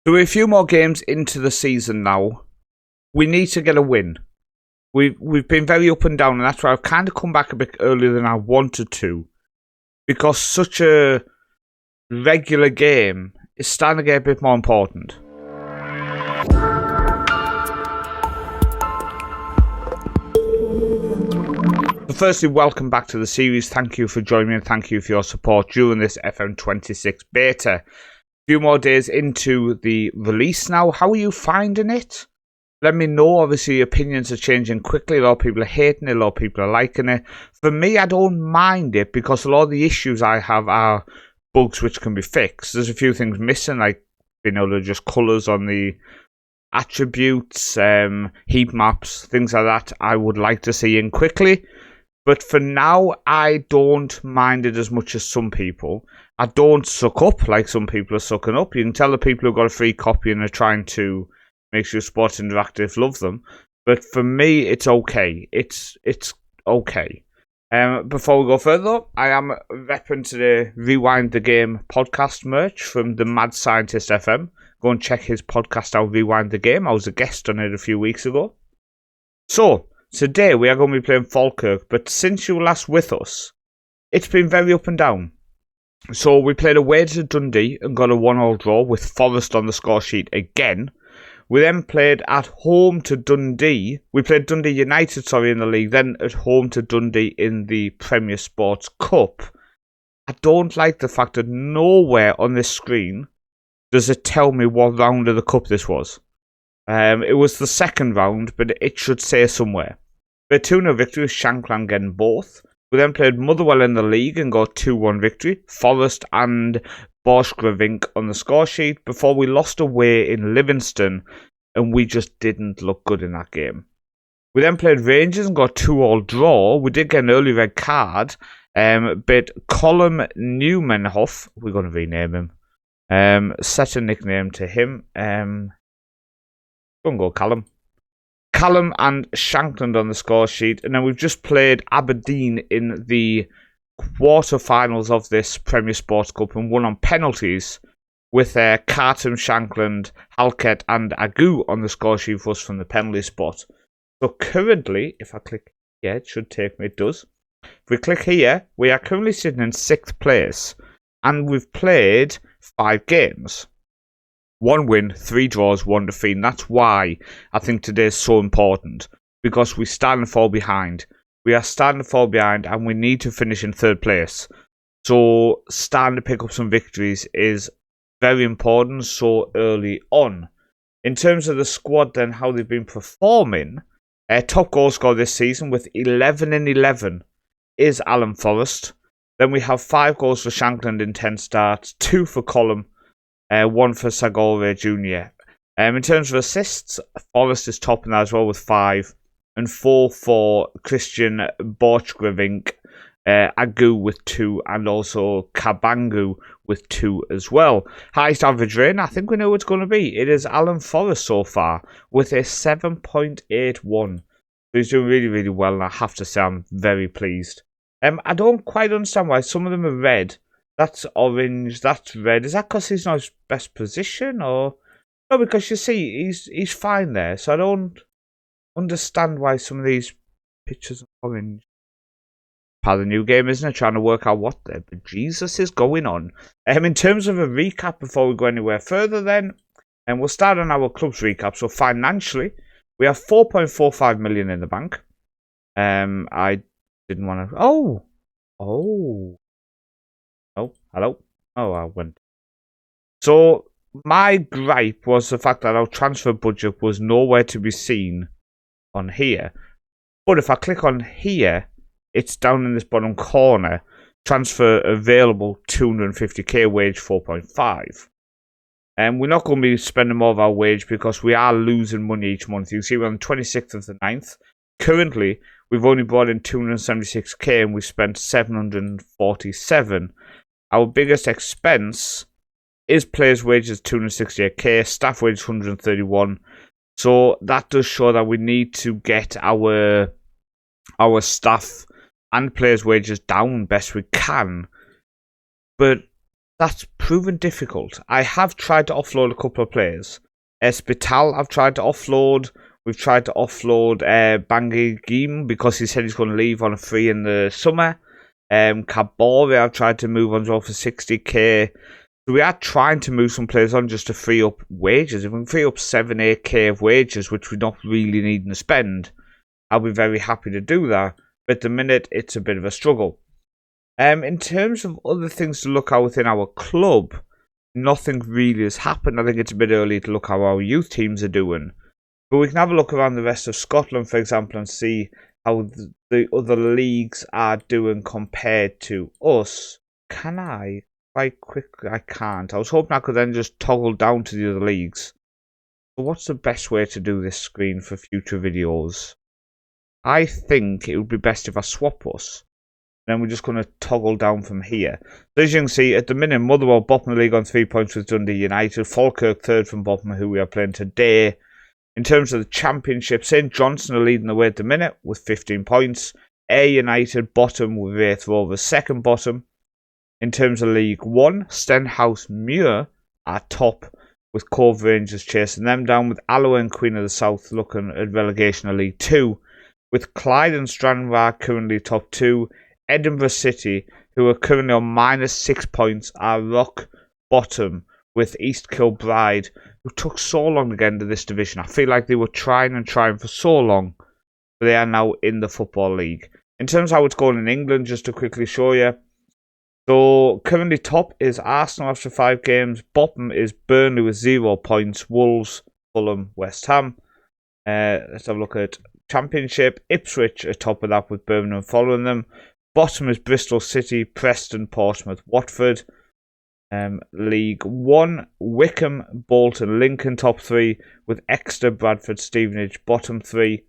So we're a few more games into the season now. We need to get a win. We've been very up and down, and that's why I've kind of come back a bit earlier than I wanted to, because such a regular game is starting to get a bit more important. So firstly, welcome back to the series. Thank you for joining me and thank you for your support during this FM26 beta. A few more days into the release now. How are you finding it? Let me know. Obviously, opinions are changing quickly. A lot of people are hating it. A lot of people are liking it. For me, I don't mind it because a lot of the issues I have are bugs which can be fixed. There's a few things missing, like being able to adjust colours on the attributes, heat maps, things like that I would like to see in quickly. But for now, I don't mind it as much as some people. I don't suck up like some people are sucking up. You can tell the people who got a free copy and are trying to make sure Sports Interactive love them. But for me, it's okay. It's okay. Before we go further, I am repping today Rewind the Game podcast merch from the Mad Scientist FM. Go and check his podcast out, Rewind the Game. I was a guest on it a few weeks ago. So, today we are going to be playing Falkirk, but since you were last with us, it's been very up and down. So we played away to Dundee and got a 1-1 draw with Forest on the score sheet again. We then played at home to Dundee. We played Dundee United, in the league, then at home to Dundee in the Premier Sports Cup. I don't like the fact that nowhere on this screen does it tell me what round of the cup this was. It was the second round, but it should say somewhere. We had 2-0 victory with Shankland getting both. We then played Motherwell in the league and got 2-1 victory. Forest and Borchgrevink on the score sheet before we lost away in Livingston, and we just didn't look good in that game. We then played Rangers and got 2-2 draw. We did get an early red card, but Colm Newmanhoff, we're going to rename him, set a nickname to him. Go Callum. Callum and Shankland on the score sheet, and then we've just played Aberdeen in the quarterfinals of this Premier Sports Cup and won on penalties with Carton, Shankland, Halkett and Agu on the score sheet for us from the penalty spot. So currently, if I click here, it should take me, it does. If we click here, we are currently sitting in 6th place and we've played 5 games. 1 win, 3 draws, 1 defeat. And that's why I think today is so important, because we stand and fall behind. We are starting to fall behind and we need to finish in 3rd place. So starting to pick up some victories is very important so early on. In terms of the squad then, how they've been performing, top goal scorer this season with 11 and 11 is Alan Forrest. Then we have 5 goals for Shankland in 10 starts, 2 for Colm, 1 for Sagore Jr. In terms of assists, Forrest is topping that as well with 5, and 4 for Christian Borchgrevink, Agu with 2, and also Kabangu with 2 as well. Highest average rating, I think we know what it's going to be. It is Alan Forrest so far with a 7.81. So he's doing really, really well, and I have to say I'm very pleased. I don't quite understand why some of them are red. That's orange, that's red. Is that because he's not his best position? Or no, because you see, he's fine there. So I don't understand why some of these pictures are orange. Part of the new game, isn't it? Trying to work out what the Jesus is going on. In terms of a recap before we go anywhere further then, and we'll start on our club's recap. So financially, we have 4.45 million in the bank. I didn't want to... Oh, hello. Oh, I went. So my gripe was the fact that our transfer budget was nowhere to be seen on here. But if I click on here, it's down in this bottom corner. Transfer available 250k, wage 4.5. And we're not going to be spending more of our wage because we are losing money each month. You see, we're on the 26th of the 9th. Currently, we've only brought in 276k and we've spent 747. Our biggest expense is players' wages, 268k, staff wages, 131. So that does show that we need to get our staff and players' wages down best we can. But that's proven difficult. I have tried to offload a couple of players. Spital, I've tried to offload. We've tried to offload Bangi Gim because he said he's going to leave on a free in the summer. Kabore, I've tried to move on as well for 60k. So we are trying to move some players on just to free up wages. If we can free up 7-8k of wages, which we're not really needing to spend, I'll be very happy to do that. But at the minute, it's a bit of a struggle. In terms of other things to look at within our club, nothing really has happened. I think it's a bit early to look how our youth teams are doing. But we can have a look around the rest of Scotland, for example, and see how the other leagues are doing compared to us. Can I? Quite quickly, I can't. I was hoping I could then just toggle down to the other leagues. But what's the best way to do this screen for future videos? I think it would be best if I swap us. Then we're just going to toggle down from here. So as you can see, at the minute, Motherwell bottom of the league on 3 points with Dundee United. Falkirk third from bottom, who we are playing today. In terms of the championship, St Johnstone are leading the way at the minute with 15 points. Ayr United bottom with 8th Rovers second bottom. In terms of League 1, Stenhouse Muir are top with Cove Rangers chasing them down, with Alloa and Queen of the South looking at relegation of League 2. With Clyde and Stranraer currently top 2. Edinburgh City, who are currently on -6 points, are rock bottom with East Kilbride, who took so long to get into this division. I feel like they were trying for so long, but they are now in the Football League. In terms of how it's going in England, just to quickly show you. So, currently top is Arsenal after 5 games. Bottom is Burnley with 0 points. Wolves, Fulham, West Ham. Let's have a look at Championship. Ipswich are top of that with Birmingham following them. Bottom is Bristol City, Preston, Portsmouth, Watford. League 1, Wickham, Bolton, Lincoln top 3 with Exeter, Bradford, Stevenage bottom 3.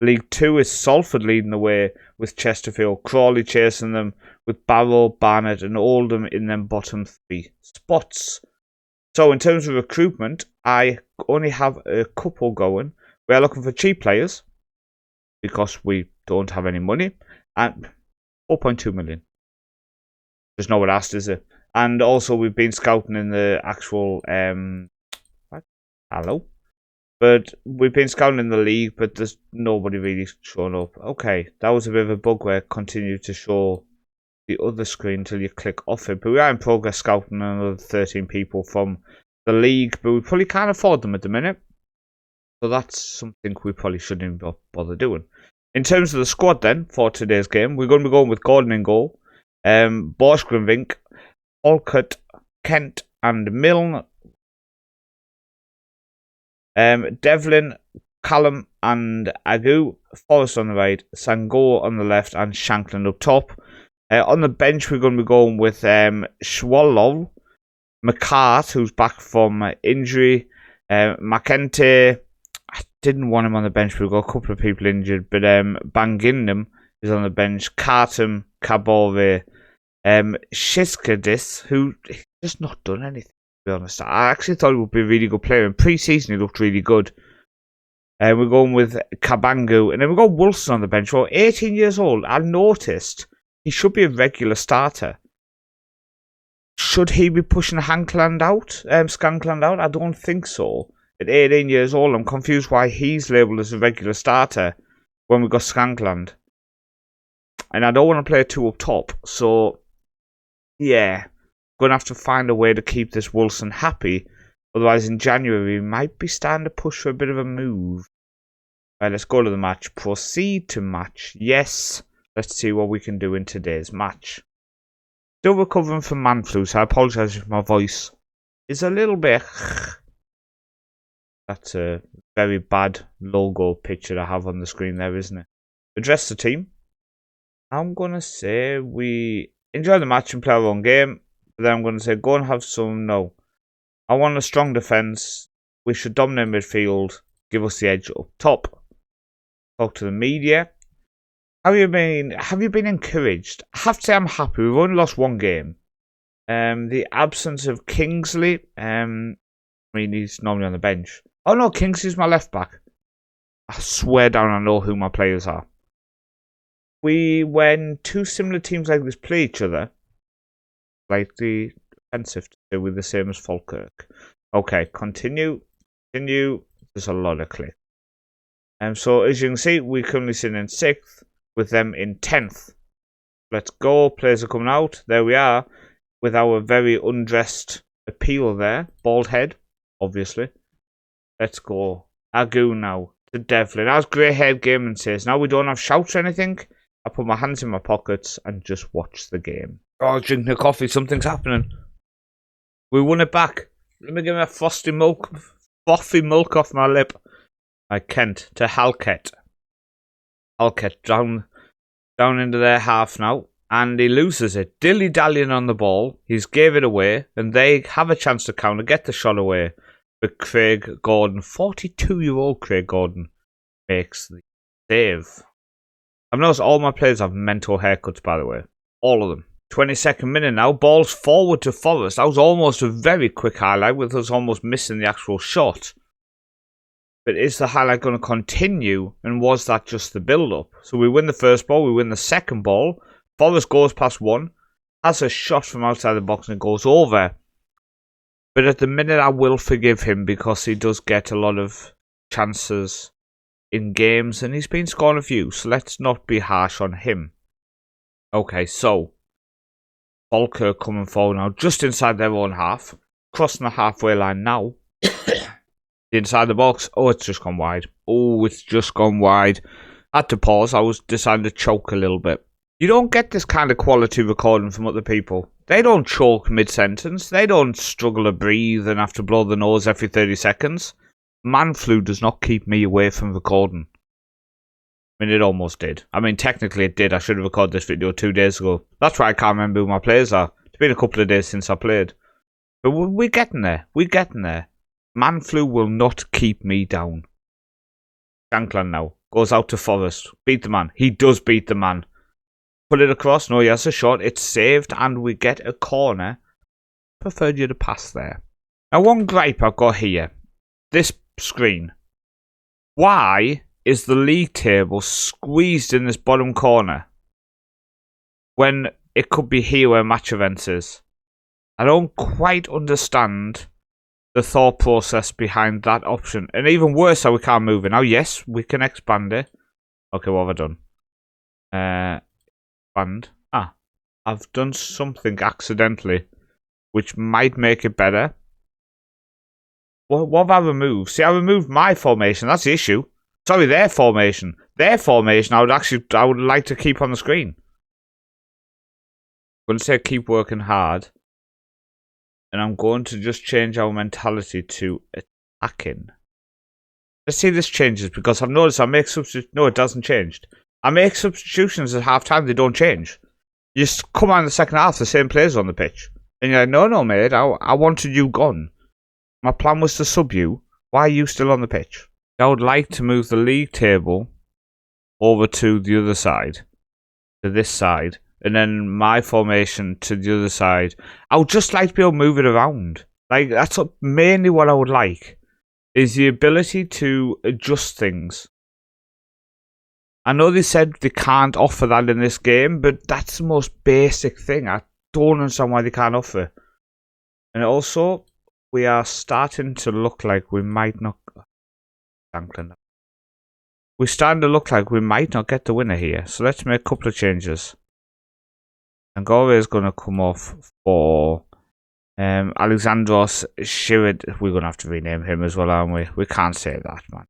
League 2 is Salford leading the way with Chesterfield, Crawley chasing them with Barrow, Barnet and Oldham in them bottom 3 spots. So in terms of recruitment, I only have a couple going. We are looking for cheap players because we don't have any money, and 4.2 million. There's nowhere else, is it? And also we've been scouting in the actual but we've been scouting in the league, but there's nobody really showing up. Okay, that was a bit of a bug where it continued to show the other screen until you click off it. But we are in progress scouting another 13 people from the league, but we probably can't afford them at the minute. So that's something we probably shouldn't bother doing. In terms of the squad then, for today's game, we're going to be going with Gordon in goal, Borchgrevink, Olcott, Kent and Milne, Devlin, Callum and Agu, Forrest on the right, Sango on the left and Shanklin up top. On the bench we're going to be going with Schwallow, McCart, who's back from injury, McEntee. I didn't want him on the bench, we've got a couple of people injured, but Banginham is on the bench, Cartum, Kabore, Shiskadis, who just not done anything, to be honest. I actually thought he would be a really good player. In pre-season he looked really good. We're going with Kabangu, and then we've got Wilson on the bench. Well, 18 years old. I noticed he should be a regular starter. Should he be pushing Skankland out? I don't think so. At 18 years old, I'm confused why he's labelled as a regular starter when we've got Skankland. And I don't want to play 2 up top, so yeah, going to have to find a way to keep this Wilson happy. Otherwise, in January, we might be starting to push for a bit of a move. Right, let's go to the match. Proceed to match. Yes, let's see what we can do in today's match. Still recovering from man flu, so I apologise if my voice is a little bit... That's a very bad logo picture I have on the screen there, isn't it? Address the team. I'm going to say we enjoy the match and play our own game. But then I'm going to say go and have some... No. I want a strong defence. We should dominate midfield. Give us the edge up top. Talk to the media. Have you been encouraged? I have to say I'm happy. We've only lost 1 game. The absence of Kingsley. He's normally on the bench. Oh no, Kingsley's my left back. I swear down I know who my players are. When 2 similar teams like this play each other, like the offensive to do with the same as Falkirk. Okay, continue. Continue. There's a lot of clicks. So as you can see, we're currently sitting in 6th with them in 10th. Let's go. Players are coming out. There we are with our very undressed appeal there. Bald head, obviously. Let's go. Agu now to Devlin. As grey-haired gamer says, now we don't have shouts or anything. I put my hands in my pockets and just watch the game. Oh, drinking a coffee. Something's happening. We won it back. Let me get my frosty milk off my lip. Kent to Halkett. Halkett down into their half now. And he loses it. Dilly-dallying on the ball. He's gave it away. And they have a chance to counter. Get the shot away. But Craig Gordon, 42-year-old Craig Gordon, makes the save. I've noticed all my players have mental haircuts, by the way. All of them. 22nd minute now. Ball's forward to Forrest. That was almost a very quick highlight with us almost missing the actual shot. But is the highlight going to continue? And was that just the build-up? So we win the first ball. We win the second ball. Forrest goes past one. Has a shot from outside the box and it goes over. But at the minute I will forgive him because he does get a lot of chances in games. And he's been scoring a few. So let's not be harsh on him. Okay, so Falkirk coming forward now, just inside their own half. Crossing the halfway line now. Inside the box. Oh, it's just gone wide. Oh, it's just gone wide. Had to pause. I was deciding to choke a little bit. You don't get this kind of quality recording from other people. They don't choke mid-sentence. They don't struggle to breathe and have to blow the nose every 30 seconds. Man flu does not keep me away from recording. I mean, it almost did. I mean, technically it did. I should have recorded this video 2 days ago. That's why I can't remember who my players are. It's been a couple of days since I played. But we're getting there. We're getting there. Man flu will not keep me down. Shankland now. Goes out to Forrest. Beat the man. He does beat the man. Put it across. No, he has a shot. It's saved. And we get a corner. Preferred you to pass there. Now, one gripe I've got here. This screen. Why is the league table squeezed in this bottom corner when it could be here where match events is? I don't quite understand the thought process behind that option. And even worse, how we can't move it. Now, yes, we can expand it. Okay, what have I done? Expand. I've done something accidentally, which might make it better. What have I removed? See, I removed my formation. That's the issue. Sorry, their formation. Their formation, I would like to keep on the screen. I'm going to say keep working hard. And I'm going to just change our mentality to attacking. Let's see if this changes, because I've noticed I make substitutions. No, it doesn't change. I make substitutions at half time, they don't change. You just come on in the second half, the same players on the pitch. And you're like, no, mate, I wanted you gone. My plan was to sub you. Why are you still on the pitch? I would like to move the league table over to the other side. To this side. And then my formation to the other side. I would just like to be able to move it around. Like, that's mainly what I would like. Is the ability to adjust things. I know they said they can't offer that in this game, but that's the most basic thing. I don't understand why they can't offer it. And also, we are starting to look like we might not... We're starting to look like we might not get the winner here. So let's make a couple of changes. Angora is going to come off for Alexandros Shirid. We're going to have to rename him as well, aren't we? We can't say that, man.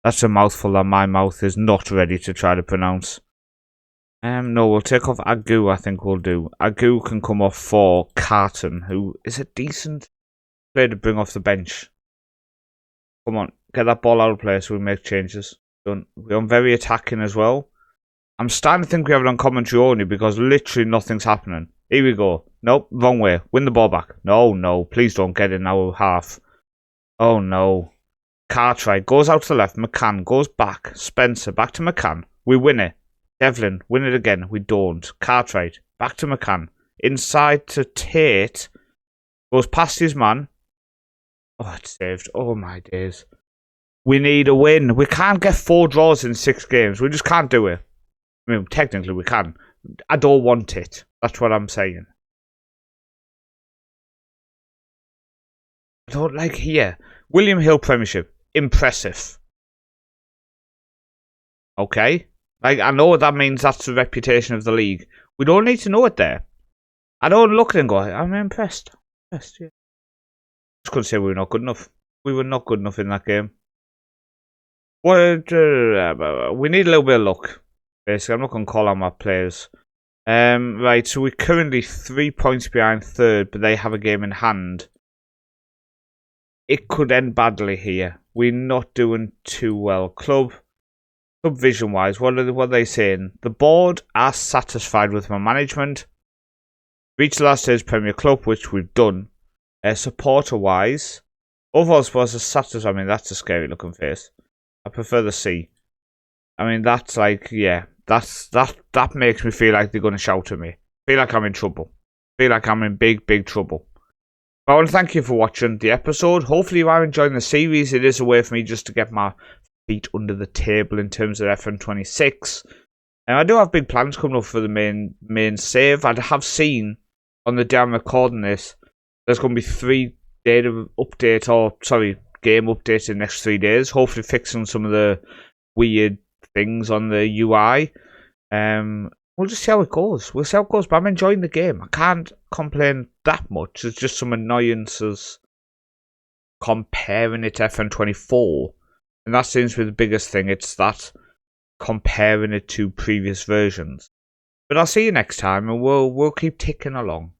That's a mouthful that my mouth is not ready to try to pronounce. No, we'll take off Agu, I think we'll do. Agu can come off for Carton, who is a decent player to bring off the bench. Come on, get that ball out of play so we make changes. We're on very attacking as well. I'm starting to think we have it on commentary only because literally nothing's happening. Here we go. Nope, wrong way. Win the ball back. No, please don't get in our half. Oh no. Cartwright goes out to the left. McCann goes back. Spencer back to McCann. We win it. Devlin win it again. We don't. Cartwright back to McCann. Inside to Tate. Goes past his man. Oh, it's saved. Oh my days. We need a win. We can't get 4 draws in 6 games. We just can't do it. I mean, technically we can. I don't want it. That's what I'm saying. don't like here. William Hill Premiership. Impressive. Okay. Like, I know that means that's the reputation of the league. We don't need to know it there. I don't look at it and go, I'm impressed. Impressed, yeah. Just couldn't say we were not good enough. We were not good enough in that game. We need a little bit of luck. Basically, I'm not going to call on my players. Right, so we're currently 3 points behind third, but they have a game in hand. It could end badly here. We're not doing too well. Club vision-wise, what are they saying? The board are satisfied with my management. Reached the last stage Premier Club, which we've done. Supporter-wise, overall supporters are satisfied. I mean, that's a scary-looking face. I prefer the C. I mean, that's like, yeah, that makes me feel like they're going to shout at me. Feel like I'm in trouble. Feel like I'm in big, big trouble. I want to thank you for watching the episode. Hopefully you are enjoying the series. It is a way for me just to get my feet under the table in terms of FM26. And I do have big plans coming up for the main save. I have seen on the day I'm recording this, there's going to be 3 game updates in the next 3 days. Hopefully fixing some of the weird things on the UI. We'll just see how it goes. We'll see how it goes, but I'm enjoying the game. I can't complain that much. There's just some annoyances comparing it to FM24. And that seems to be the biggest thing. It's that comparing it to previous versions. But I'll see you next time, and we'll keep ticking along.